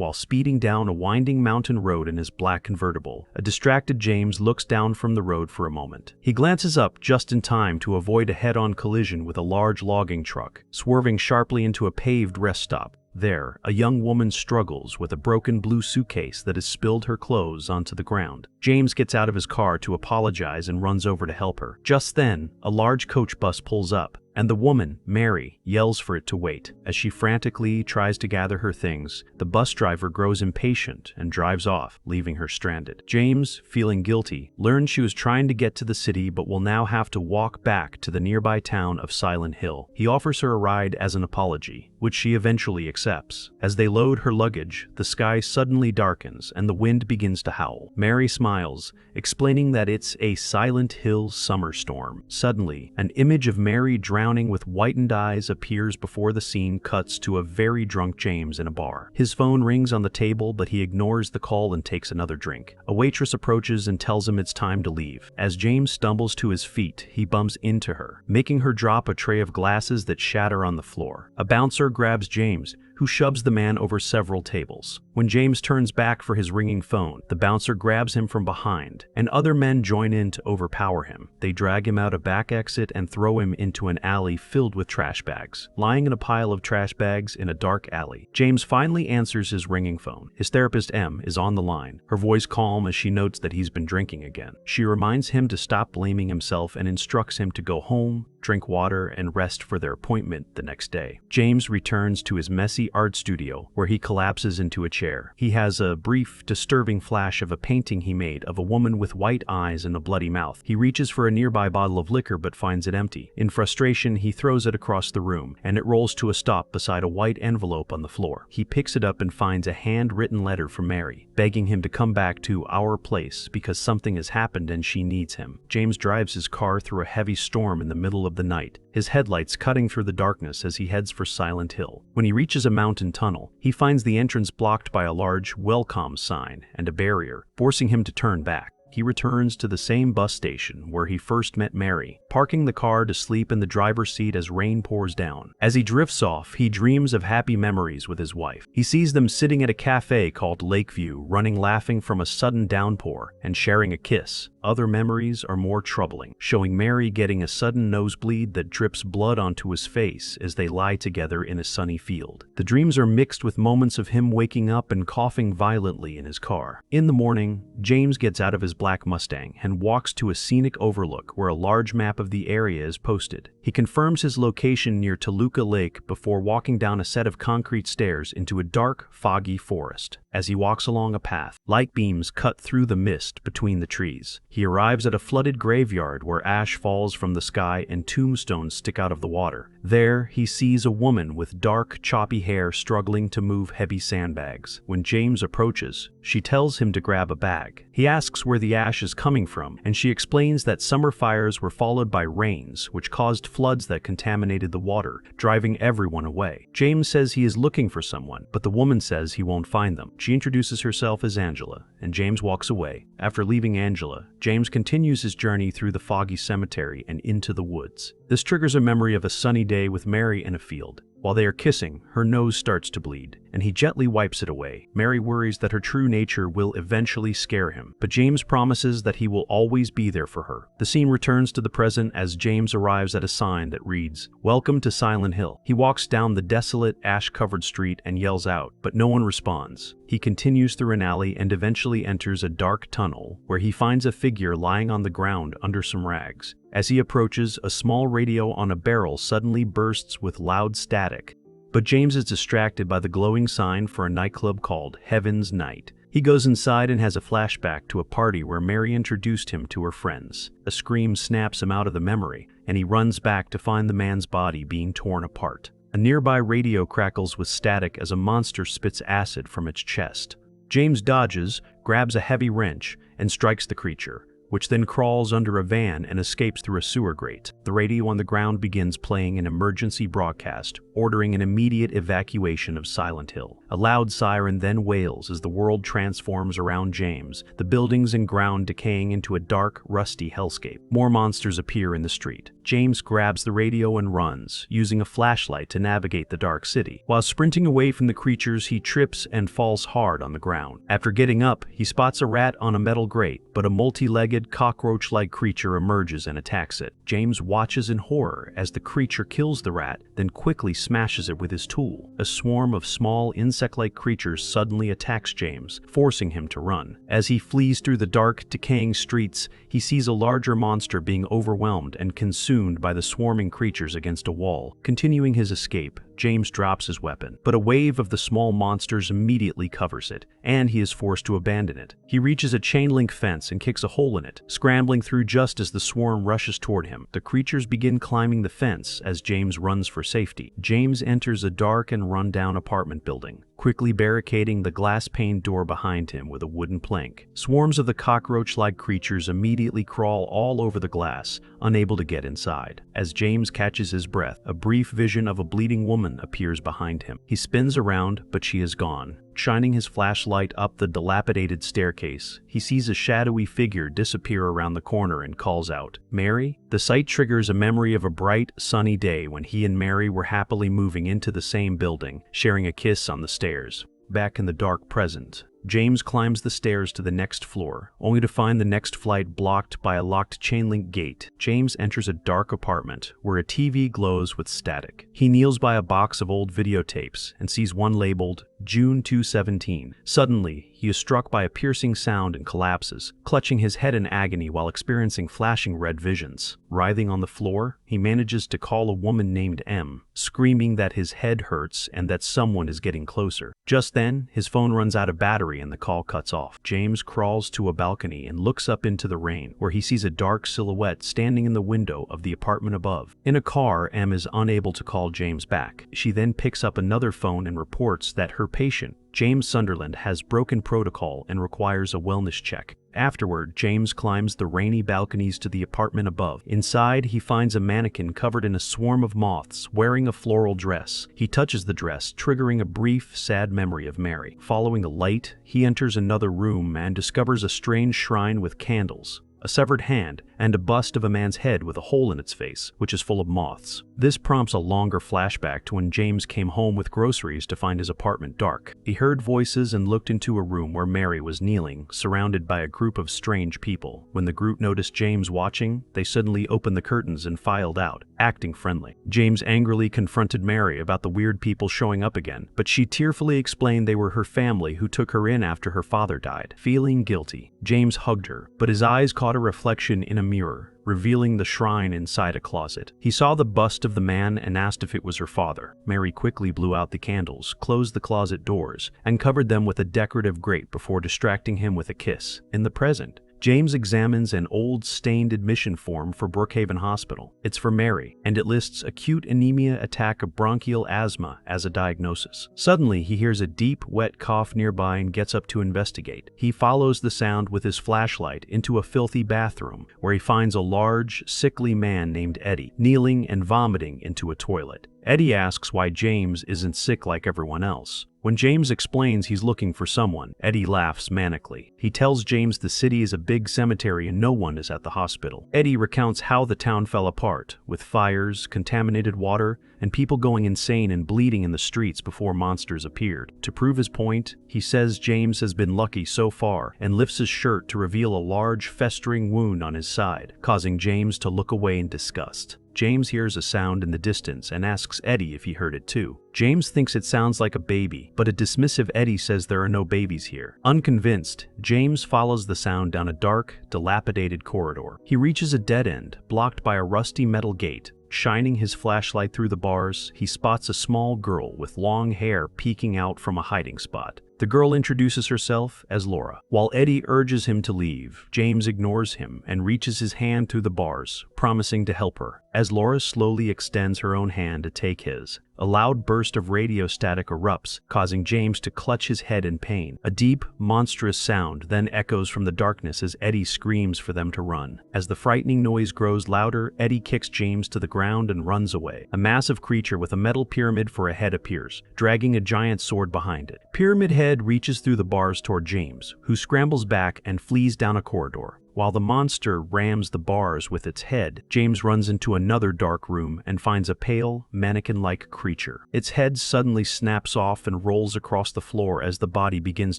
while speeding down a winding mountain road in his black convertible. A distracted James looks down from the road for a moment. He glances up just in time to avoid a head-on collision with a large logging truck, swerving sharply into a paved rest stop. There, a young woman struggles with a broken blue suitcase that has spilled her clothes onto the ground. James gets out of his car to apologize and runs over to help her. Just then, a large coach bus pulls up, and the woman, Mary, yells for it to wait. As she frantically tries to gather her things, the bus driver grows impatient and drives off, leaving her stranded. James, feeling guilty, learns she was trying to get to the city but will now have to walk back to the nearby town of Silent Hill. He offers her a ride as an apology, which she eventually accepts. As they load her luggage, the sky suddenly darkens and the wind begins to howl. Mary smiles, explaining that it's a Silent Hill summer storm. Suddenly, an image of Mary drowning with whitened eyes appears before the scene cuts to a very drunk James in a bar. His phone rings on the table, but he ignores the call and takes another drink. A waitress approaches and tells him it's time to leave. As James stumbles to his feet, he bumps into her, making her drop a tray of glasses that shatter on the floor. A bouncer grabs James, who shoves the man over several tables. When James turns back for his ringing phone, the bouncer grabs him from behind, and other men join in to overpower him. They drag him out a back exit and throw him into an alley filled with trash bags. Lying in a pile of trash bags in a dark alley, James finally answers his ringing phone. His therapist M is on the line, her voice calm as she notes that he's been drinking again. She reminds him to stop blaming himself and instructs him to go home, drink water, and rest for their appointment the next day. James returns to his messy art studio, where he collapses into a chair. He has a brief, disturbing flash of a painting he made of a woman with white eyes and a bloody mouth. He reaches for a nearby bottle of liquor but finds it empty. In frustration, he throws it across the room, and it rolls to a stop beside a white envelope on the floor. He picks it up and finds a handwritten letter from Mary, begging him to come back to our place because something has happened and she needs him. James drives his car through a heavy storm in the middle of the night, his headlights cutting through the darkness as he heads for Silent Hill. When he reaches a mountain tunnel, he finds the entrance blocked by a large welcome sign and a barrier, forcing him to turn back. He returns to the same bus station where he first met Mary, parking the car to sleep in the driver's seat as rain pours down. As he drifts off, he dreams of happy memories with his wife. He sees them sitting at a cafe called Lakeview, running laughing from a sudden downpour, and sharing a kiss. Other memories are more troubling, showing Mary getting a sudden nosebleed that drips blood onto his face as they lie together in a sunny field. The dreams are mixed with moments of him waking up and coughing violently in his car. In the morning, James gets out of his black Mustang and walks to a scenic overlook where a large map of the area is posted. He confirms his location near Toluca Lake before walking down a set of concrete stairs into a dark, foggy forest. As he walks along a path, light beams cut through the mist between the trees. He arrives at a flooded graveyard where ash falls from the sky and tombstones stick out of the water. There, he sees a woman with dark, choppy hair struggling to move heavy sandbags. When James approaches, she tells him to grab a bag. He asks where the ash is coming from, and she explains that summer fires were followed by rains, which caused floods that contaminated the water, driving everyone away. James says he is looking for someone, but the woman says he won't find them. She introduces herself as Angela, and James walks away. After leaving Angela, James continues his journey through the foggy cemetery and into the woods. This triggers a memory of a sunny day with Mary in a field. While they are kissing, her nose starts to bleed, and he gently wipes it away. Mary worries that her true nature will eventually scare him, but James promises that he will always be there for her. The scene returns to the present as James arrives at a sign that reads, "Welcome to Silent Hill." He walks down the desolate, ash-covered street and yells out, but no one responds. He continues through an alley and eventually enters a dark tunnel where he finds a figure lying on the ground under some rags. As he approaches, a small radio on a barrel suddenly bursts with loud static. But James is distracted by the glowing sign for a nightclub called Heaven's Night. He goes inside and has a flashback to a party where Mary introduced him to her friends. A scream snaps him out of the memory, and he runs back to find the man's body being torn apart. A nearby radio crackles with static as a monster spits acid from its chest. James dodges, grabs a heavy wrench, and strikes the creature. which then crawls under a van and escapes through a sewer grate. The radio on the ground begins playing an emergency broadcast, ordering an immediate evacuation of Silent Hill. A loud siren then wails as the world transforms around James, the buildings and ground decaying into a dark, rusty hellscape. More monsters appear in the street. James grabs the radio and runs, using a flashlight to navigate the dark city. While sprinting away from the creatures, he trips and falls hard on the ground. After getting up, he spots a rat on a metal grate, but a multi-legged, cockroach-like creature emerges and attacks it. James watches in horror as the creature kills the rat, then quickly smashes it with his tool. A swarm of small, insect-like creatures suddenly attacks James, forcing him to run. As he flees through the dark, decaying streets, he sees a larger monster being overwhelmed and consumed by the swarming creatures against a wall. Continuing his escape, James drops his weapon, but a wave of the small monsters immediately covers it, and he is forced to abandon it. He reaches a chain-link fence and kicks a hole in it, scrambling through just as the swarm rushes toward him. The creatures begin climbing the fence as James runs for safety. James enters a dark and run-down apartment building, quickly barricading the glass-paned door behind him with a wooden plank. Swarms of the cockroach-like creatures immediately crawl all over the glass, unable to get inside. As James catches his breath, a brief vision of a bleeding woman appears behind him. He spins around, but she is gone. Shining his flashlight up the dilapidated staircase, he sees a shadowy figure disappear around the corner and calls out, "Mary?" The sight triggers a memory of a bright, sunny day when he and Mary were happily moving into the same building, sharing a kiss on the stairs. Back in the dark present, James climbs the stairs to the next floor, only to find the next flight blocked by a locked chain-link gate. James enters a dark apartment where a TV glows with static. He kneels by a box of old videotapes and sees one labeled June 217. Suddenly, he is struck by a piercing sound and collapses, clutching his head in agony while experiencing flashing red visions. Writhing on the floor, he manages to call a woman named M, screaming that his head hurts and that someone is getting closer. Just then, his phone runs out of battery and the call cuts off. James crawls to a balcony and looks up into the rain, where he sees a dark silhouette standing in the window of the apartment above. In a car, M is unable to call James back. She then picks up another phone and reports that her patient, James Sunderland, has broken protocol and requires a wellness check. Afterward, James climbs the rainy balconies to the apartment above. Inside, he finds a mannequin covered in a swarm of moths, wearing a floral dress. He touches the dress, triggering a brief, sad memory of Mary. Following the light, he enters another room and discovers a strange shrine with candles, a severed hand, and a bust of a man's head with a hole in its face, which is full of moths. This prompts a longer flashback to when James came home with groceries to find his apartment dark. He heard voices and looked into a room where Mary was kneeling, surrounded by a group of strange people. When the group noticed James watching, they suddenly opened the curtains and filed out, acting friendly. James angrily confronted Mary about the weird people showing up again, but she tearfully explained they were her family who took her in after her father died. Feeling guilty, James hugged her, but his eyes caught a reflection in a mirror, revealing the shrine inside a closet. He saw the bust of the man and asked if it was her father. Mary quickly blew out the candles, closed the closet doors, and covered them with a decorative grate before distracting him with a kiss. In the present, James examines an old, stained admission form for Brookhaven Hospital. It's for Mary, and it lists acute anemia attack of bronchial asthma as a diagnosis. Suddenly, he hears a deep, wet cough nearby and gets up to investigate. He follows the sound with his flashlight into a filthy bathroom, where he finds a large, sickly man named Eddie, kneeling and vomiting into a toilet. Eddie asks why James isn't sick like everyone else. When James explains he's looking for someone, Eddie laughs manically. He tells James the city is a big cemetery and no one is at the hospital. Eddie recounts how the town fell apart, with fires, contaminated water, and people going insane and bleeding in the streets before monsters appeared. To prove his point, he says James has been lucky so far and lifts his shirt to reveal a large, festering wound on his side, causing James to look away in disgust. James hears a sound in the distance and asks Eddie if he heard it too. James thinks it sounds like a baby, but a dismissive Eddie says there are no babies here. Unconvinced, James follows the sound down a dark, dilapidated corridor. He reaches a dead end, blocked by a rusty metal gate. Shining his flashlight through the bars, he spots a small girl with long hair peeking out from a hiding spot. The girl introduces herself as Laura. While Eddie urges him to leave, James ignores him and reaches his hand through the bars, promising to help her. As Laura slowly extends her own hand to take his, a loud burst of radio static erupts, causing James to clutch his head in pain. A deep, monstrous sound then echoes from the darkness as Eddie screams for them to run. As the frightening noise grows louder, Eddie kicks James to the ground and runs away. A massive creature with a metal pyramid for a head appears, dragging a giant sword behind it. Pyramid Head reaches through the bars toward James, who scrambles back and flees down a corridor. While the monster rams the bars with its head, James runs into another dark room and finds a pale, mannequin-like creature. Its head suddenly snaps off and rolls across the floor as the body begins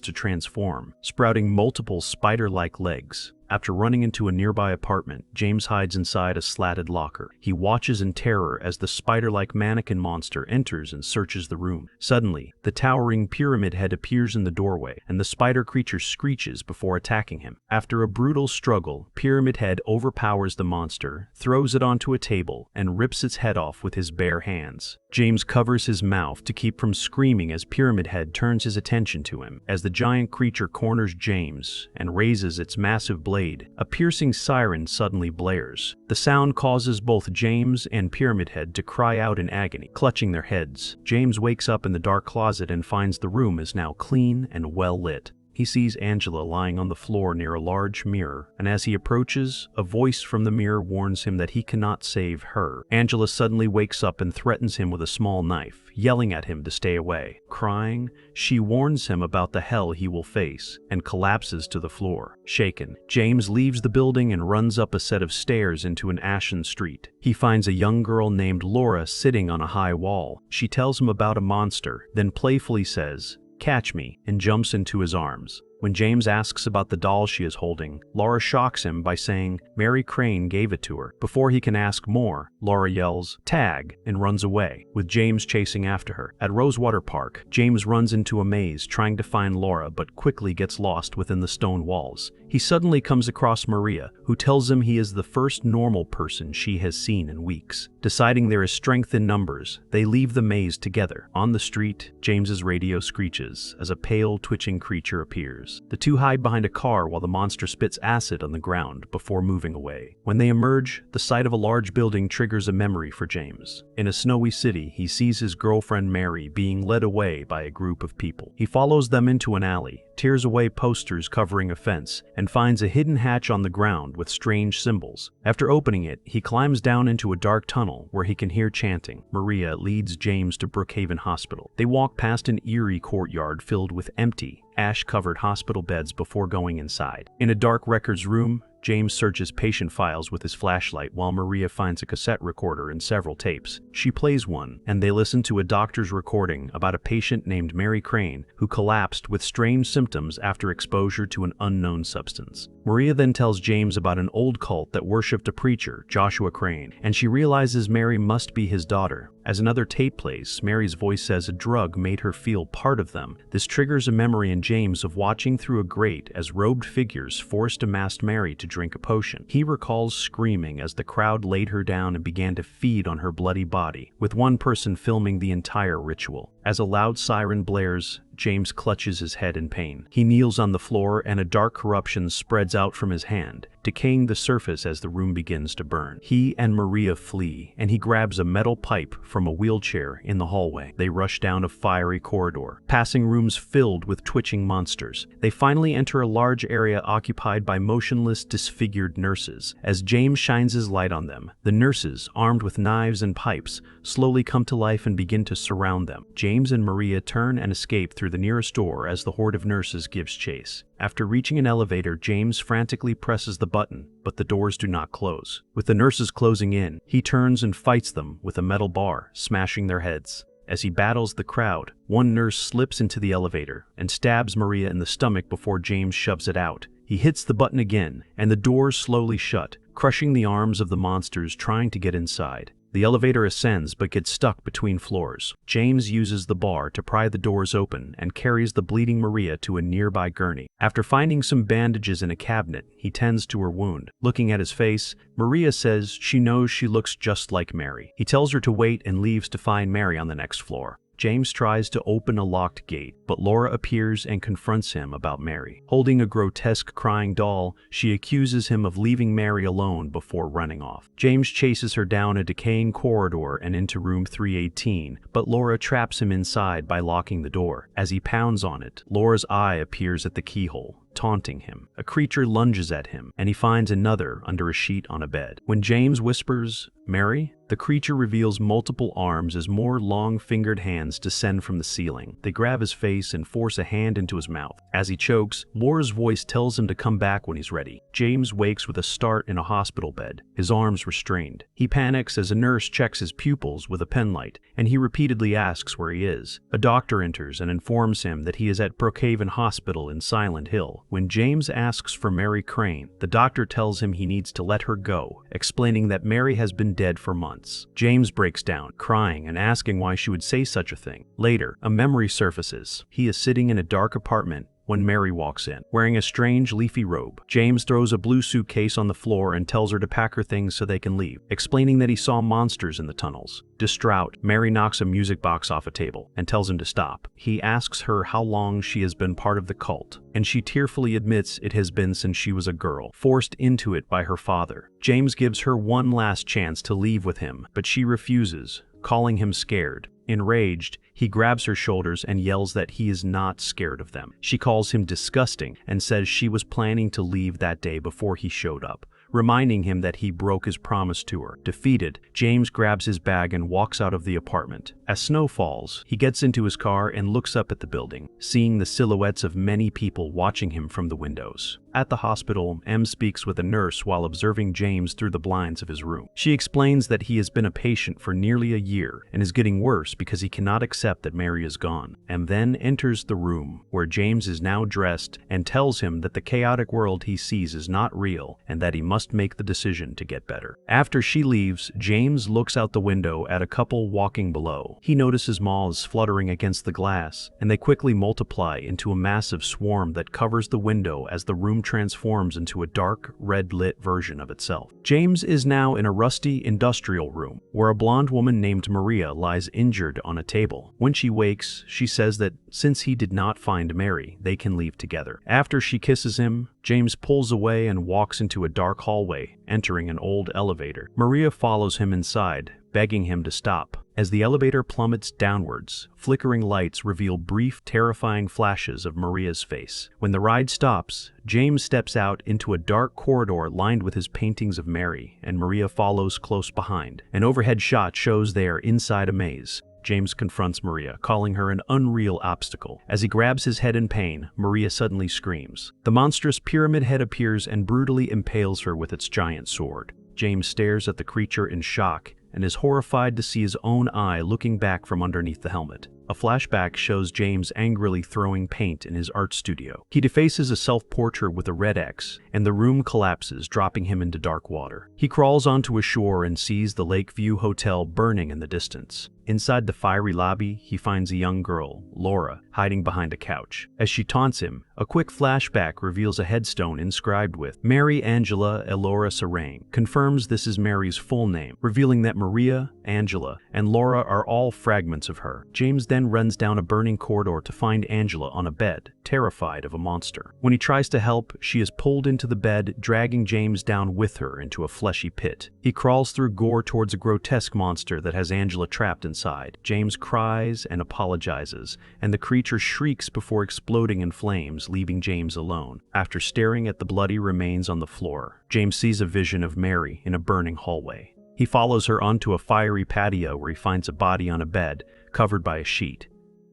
to transform, sprouting multiple spider-like legs. After running into a nearby apartment, James hides inside a slatted locker. He watches in terror as the spider-like mannequin monster enters and searches the room. Suddenly, the towering Pyramid Head appears in the doorway, and the spider creature screeches before attacking him. After a brutal struggle, Pyramid Head overpowers the monster, throws it onto a table, and rips its head off with his bare hands. James covers his mouth to keep from screaming as Pyramid Head turns his attention to him. As the giant creature corners James and raises its massive blade, a piercing siren suddenly blares. The sound causes both James and Pyramid Head to cry out in agony, clutching their heads. James wakes up in the dark closet and finds the room is now clean and well lit. He sees Angela lying on the floor near a large mirror, and as he approaches, a voice from the mirror warns him that he cannot save her. Angela suddenly wakes up and threatens him with a small knife, yelling at him to stay away. Crying, she warns him about the hell he will face, and collapses to the floor. Shaken, James leaves the building and runs up a set of stairs into an ashen street. He finds a young girl named Laura sitting on a high wall. She tells him about a monster, then playfully says, "Catch me," and jumps into his arms. When James asks about the doll she is holding, Laura shocks him by saying Mary Crane gave it to her. Before he can ask more, Laura yells, "Tag," and runs away, with James chasing after her. At Rosewater Park, James runs into a maze trying to find Laura but quickly gets lost within the stone walls. He suddenly comes across Maria, who tells him he is the first normal person she has seen in weeks. Deciding there is strength in numbers, they leave the maze together. On the street, James's radio screeches as a pale, twitching creature appears. The two hide behind a car while the monster spits acid on the ground before moving away. When they emerge, the sight of a large building triggers a memory for James. In a snowy city, he sees his girlfriend Mary being led away by a group of people. He follows them into an alley, tears away posters covering a fence, and finds a hidden hatch on the ground with strange symbols. After opening it, he climbs down into a dark tunnel where he can hear chanting. Maria leads James to Brookhaven Hospital. They walk past an eerie courtyard filled with empty, ash-covered hospital beds before going inside. In a dark records room, James searches patient files with his flashlight while Maria finds a cassette recorder and several tapes. She plays one, and they listen to a doctor's recording about a patient named Mary Crane who collapsed with strange symptoms after exposure to an unknown substance. Maria then tells James about an old cult that worshipped a preacher, Joshua Crane, and she realizes Mary must be his daughter. As another tape plays, Mary's voice says a drug made her feel part of them. This triggers a memory in James of watching through a grate as robed figures forced a masked Mary to drink a potion. He recalls screaming as the crowd laid her down and began to feed on her bloody body, with one person filming the entire ritual. As a loud siren blares, James clutches his head in pain. He kneels on the floor and a dark corruption spreads out from his hand, decaying the surface as the room begins to burn. He and Maria flee, and he grabs a metal pipe from a wheelchair in the hallway. They rush down a fiery corridor, passing rooms filled with twitching monsters. They finally enter a large area occupied by motionless, disfigured nurses. As James shines his light on them, the nurses, armed with knives and pipes, slowly come to life and begin to surround them. James and Maria turn and escape through the nearest door as the horde of nurses gives chase. After reaching an elevator, James frantically presses the button, but the doors do not close. With the nurses closing in, he turns and fights them with a metal bar, smashing their heads. As he battles the crowd, one nurse slips into the elevator and stabs Maria in the stomach before James shoves it out. He hits the button again, and the doors slowly shut, crushing the arms of the monsters trying to get inside. The elevator ascends but gets stuck between floors. James uses the bar to pry the doors open and carries the bleeding Maria to a nearby gurney. After finding some bandages in a cabinet, he tends to her wound. Looking at his face, Maria says she knows she looks just like Mary. He tells her to wait and leaves to find Mary on the next floor. James tries to open a locked gate, but Laura appears and confronts him about Mary. Holding a grotesque crying doll, she accuses him of leaving Mary alone before running off. James chases her down a decaying corridor and into room 318, but Laura traps him inside by locking the door. As he pounds on it, Laura's eye appears at the keyhole, taunting him. A creature lunges at him, and he finds another under a sheet on a bed. When James whispers, "Mary?" the creature reveals multiple arms as more long-fingered hands descend from the ceiling. They grab his face and force a hand into his mouth. As he chokes, Laura's voice tells him to come back when he's ready. James wakes with a start in a hospital bed, his arms restrained. He panics as a nurse checks his pupils with a penlight, and he repeatedly asks where he is. A doctor enters and informs him that he is at Brookhaven Hospital in Silent Hill. When James asks for Mary Crane, the doctor tells him he needs to let her go, explaining that Mary has been dead for months. James breaks down, crying and asking why she would say such a thing. Later, a memory surfaces. He is sitting in a dark apartment when Mary walks in, wearing a strange leafy robe. James throws a blue suitcase on the floor and tells her to pack her things so they can leave, explaining that he saw monsters in the tunnels. Distraught, Mary knocks a music box off a table and tells him to stop. He asks her how long she has been part of the cult, and she tearfully admits it has been since she was a girl, forced into it by her father. James gives her one last chance to leave with him, but she refuses, calling him scared. Enraged, he grabs her shoulders and yells that he is not scared of them. She calls him disgusting and says she was planning to leave that day before he showed up, reminding him that he broke his promise to her. Defeated, James grabs his bag and walks out of the apartment. As snow falls, he gets into his car and looks up at the building, seeing the silhouettes of many people watching him from the windows. At the hospital, M speaks with a nurse while observing James through the blinds of his room. She explains that he has been a patient for nearly a year and is getting worse because he cannot accept that Mary is gone. M then enters the room, where James is now dressed, and tells him that the chaotic world he sees is not real and that he must make the decision to get better. After she leaves, James looks out the window at a couple walking below. He notices moths fluttering against the glass, and they quickly multiply into a massive swarm that covers the window as the room transforms into a dark, red-lit version of itself. James is now in a rusty industrial room, where a blonde woman named Maria lies injured on a table. When she wakes, she says that since he did not find Mary, they can leave together. After she kisses him, James pulls away and walks into a dark hallway, entering an old elevator. Maria follows him inside, begging him to stop. As the elevator plummets downwards, flickering lights reveal brief, terrifying flashes of Maria's face. When the ride stops, James steps out into a dark corridor lined with his paintings of Mary, and Maria follows close behind. An overhead shot shows they are inside a maze. James confronts Maria, calling her an unreal obstacle. As he grabs his head in pain, Maria suddenly screams. The monstrous pyramid head appears and brutally impales her with its giant sword. James stares at the creature in shock and is horrified to see his own eye looking back from underneath the helmet. A flashback shows James angrily throwing paint in his art studio. He defaces a self-portrait with a red X, and the room collapses, dropping him into dark water. He crawls onto a shore and sees the Lakeview Hotel burning in the distance. Inside the fiery lobby, he finds a young girl, Laura, hiding behind a couch. As she taunts him, a quick flashback reveals a headstone inscribed with Mary Angela Elora Sarang, confirms this is Mary's full name, revealing that Maria, Angela, and Laura are all fragments of her. James then runs down a burning corridor to find Angela on a bed, terrified of a monster. When he tries to help, she is pulled into the bed, dragging James down with her into a fleshy pit. He crawls through gore towards a grotesque monster that has Angela trapped inside. James cries and apologizes, and the creature shrieks before exploding in flames, leaving James alone. After staring at the bloody remains on the floor, James sees a vision of Mary in a burning hallway. He follows her onto a fiery patio where he finds a body on a bed, covered by a sheet.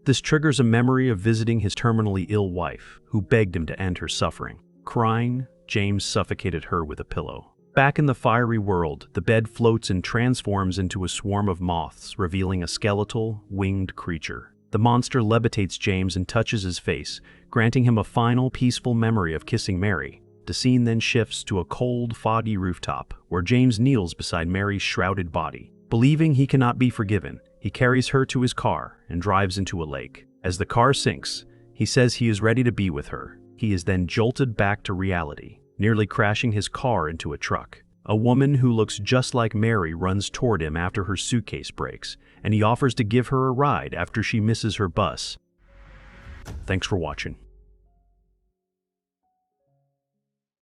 This triggers a memory of visiting his terminally ill wife, who begged him to end her suffering. Crying, James suffocated her with a pillow. Back in the fiery world, the bed floats and transforms into a swarm of moths, revealing a skeletal, winged creature. The monster levitates James and touches his face, granting him a final, peaceful memory of kissing Mary. The scene then shifts to a cold, foggy rooftop, where James kneels beside Mary's shrouded body. Believing he cannot be forgiven, he carries her to his car and drives into a lake. As the car sinks, he says he is ready to be with her. He is then jolted back to reality, nearly crashing his car into a truck. A woman who looks just like Mary runs toward him after her suitcase breaks, and he offers to give her a ride after she misses her bus. Thanks for watching.